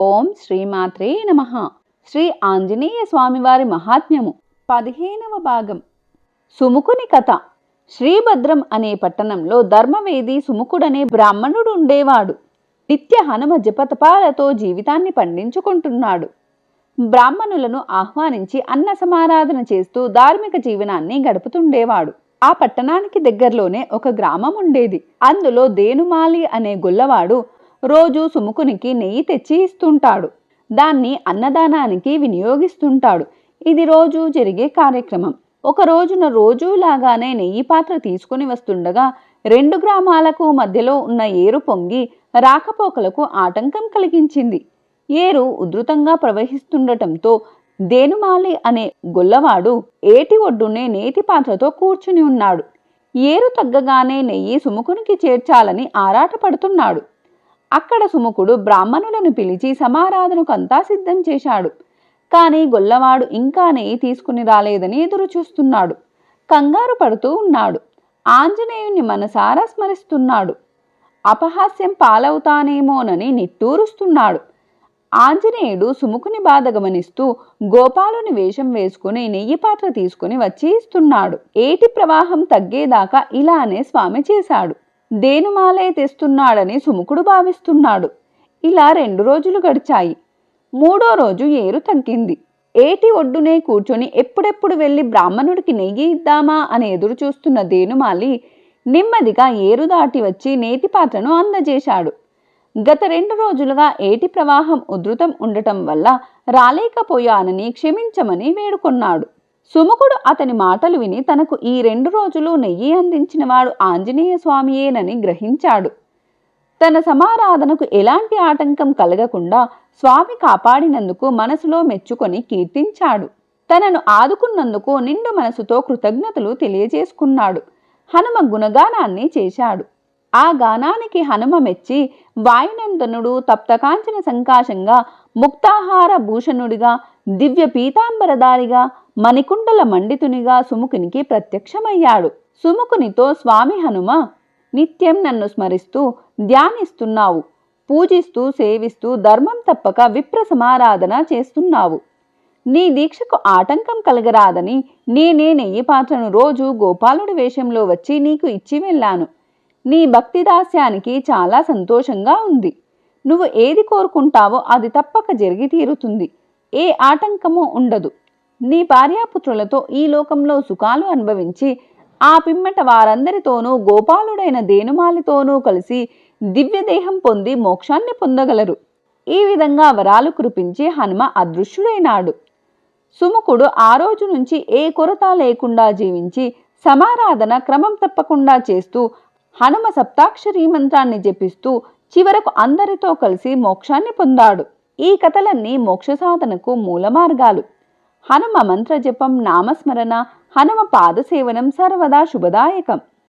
ఓం శ్రీమాత్రే నమః. శ్రీ ఆంజనేయ స్వామివారి మహాత్మ్యము 15వ భాగం. సుముకుని కథ. శ్రీభద్రం అనే పట్టణంలో ధర్మవేది సుముకుడనే బ్రాహ్మణుడు ఉండేవాడు. నిత్య హనుమ జపతపాలతో జీవితాన్ని పండించుకుంటున్నాడు. బ్రాహ్మణులను ఆహ్వానించి అన్న సమారాధన చేస్తూ ధార్మిక జీవనాన్ని గడుపుతుండేవాడు. ఆ పట్టణానికి దగ్గరలోనే ఒక గ్రామం ఉండేది. అందులో దేనుమాలి అనే గొల్లవాడు రోజు సుముకునికి నెయ్యి తెచ్చి ఇస్తుంటాడు. దాన్ని అన్నదానానికి వినియోగిస్తుంటాడు. ఇది రోజు జరిగే కార్యక్రమం. ఒక రోజున రోజులాగానే నెయ్యి పాత్ర తీసుకుని వస్తుండగా 2 గ్రామాలకు మధ్యలో ఉన్న ఏరు పొంగి రాకపోకలకు ఆటంకం కలిగించింది. ఏరు ఉధృతంగా ప్రవహిస్తుండటంతో దేనుమాలి అనే గొల్లవాడు ఏటి ఒడ్డునే నేతి పాత్రతో కూర్చుని ఉన్నాడు. ఏరు తగ్గగానే నెయ్యి సుముకునికి చేర్చాలని ఆరాటపడుతున్నాడు. అక్కడ సుముకుడు బ్రాహ్మణులను పిలిచి సమారాధనకు అంతా సిద్ధం చేశాడు. కానీ గొల్లవాడు ఇంకా నెయ్యి తీసుకుని రాలేదని ఎదురు చూస్తున్నాడు. కంగారు పడుతూ ఉన్నాడు. ఆంజనేయుని మనసారా స్మరిస్తున్నాడు. అపహాస్యం పాలవుతానేమోనని నిట్టూరుస్తున్నాడు. ఆంజనేయుడు సుముకుని బాధ గమనిస్తూ గోపాలుని వేషం వేసుకుని నెయ్యి పాత్ర తీసుకుని వచ్చి ఇస్తున్నాడు. ఏటి ప్రవాహం తగ్గేదాకా ఇలానే స్వామి చేశాడు. దేనుమాలే తెస్తున్నాడని సుముకుడు భావిస్తున్నాడు. ఇలా 2 రోజులు గడిచాయి. 3వ రోజు ఏరు తగ్గింది. ఏటి ఒడ్డునే కూర్చొని ఎప్పుడెప్పుడు వెళ్ళి బ్రాహ్మణుడికి నెయ్యి ఇద్దామా అని ఎదురు చూస్తున్న దేనుమాలి నెమ్మదిగా ఏరు దాటి వచ్చి నేతి పాత్రను అందజేశాడు. గత 2 రోజులుగా ఏటి ప్రవాహం ఉధృతం ఉండటం వల్ల రాలేకపోయానని క్షమించమని వేడుకొన్నాడు. సుముకుడు అతని మాటలు విని తనకు ఈ 2 రోజులు నెయ్యి అందించినవాడు ఆంజనేయ స్వామియేనని గ్రహించాడు. తన సమారాధనకు ఎలాంటి ఆటంకం కలగకుండా స్వామి కాపాడినందుకు మనసులో మెచ్చుకొని కీర్తించాడు. తనను ఆదుకున్నందుకు నిండు మనసుతో కృతజ్ఞతలు తెలియజేసుకున్నాడు. హనుమ గుణగానాన్ని చేశాడు. ఆ గానానికి హనుమ మెచ్చి వాయునందనుడు తప్తకాంచన సంకాశంగా, ముక్తాహార భూషణుడిగా, దివ్య పీతాంబరధారిగా, మణికుండల మండితునిగా సుముకునికి ప్రత్యక్షమయ్యాడు. సుముకునితో స్వామి హనుమ, నిత్యం నన్ను స్మరిస్తూ ధ్యానిస్తున్నావు, పూజిస్తూ సేవిస్తూ ధర్మం తప్పక విప్ర సమారాధన చేస్తున్నావు. నీ దీక్షకు ఆటంకం కలగరాదని నేనే నెయ్యి పాత్రను రోజు గోపాలుడి వేషంలో వచ్చి నీకు ఇచ్చి వెళ్ళాను. నీ భక్తి దాస్యానికి చాలా సంతోషంగా ఉంది. నువ్వు ఏది కోరుకుంటావో అది తప్పక జరిగి తీరుతుంది. ఏ ఆటంకమూ ఉండదు. నీ భార్యాపుత్రులతో ఈ లోకంలో సుఖాలు అనుభవించి ఆ పిమ్మట వారందరితోనూ గోపాలుడైన దేనుమాలితోనూ కలిసి దివ్యదేహం పొంది మోక్షాన్ని పొందగలరు. ఈ విధంగా వరాలు కురిపించి హనుమ అదృశ్యుడైనాడు. సుముకుడు ఆ రోజు నుంచి ఏ కొరత లేకుండా జీవించి సమారాధన క్రమం తప్పకుండా చేస్తూ హనుమ సప్తాక్షరీ మంత్రాన్ని జపిస్తూ చివరకు అందరితో కలిసి మోక్షాన్ని పొందాడు. ఈ కథలన్నీ మోక్ష సాధనకు మూల మార్గాలు. హనుమ మంత్ర జపం, నామస్మరణ, హనుమ పాదసేవనం సర్వదా శుభదాయకం.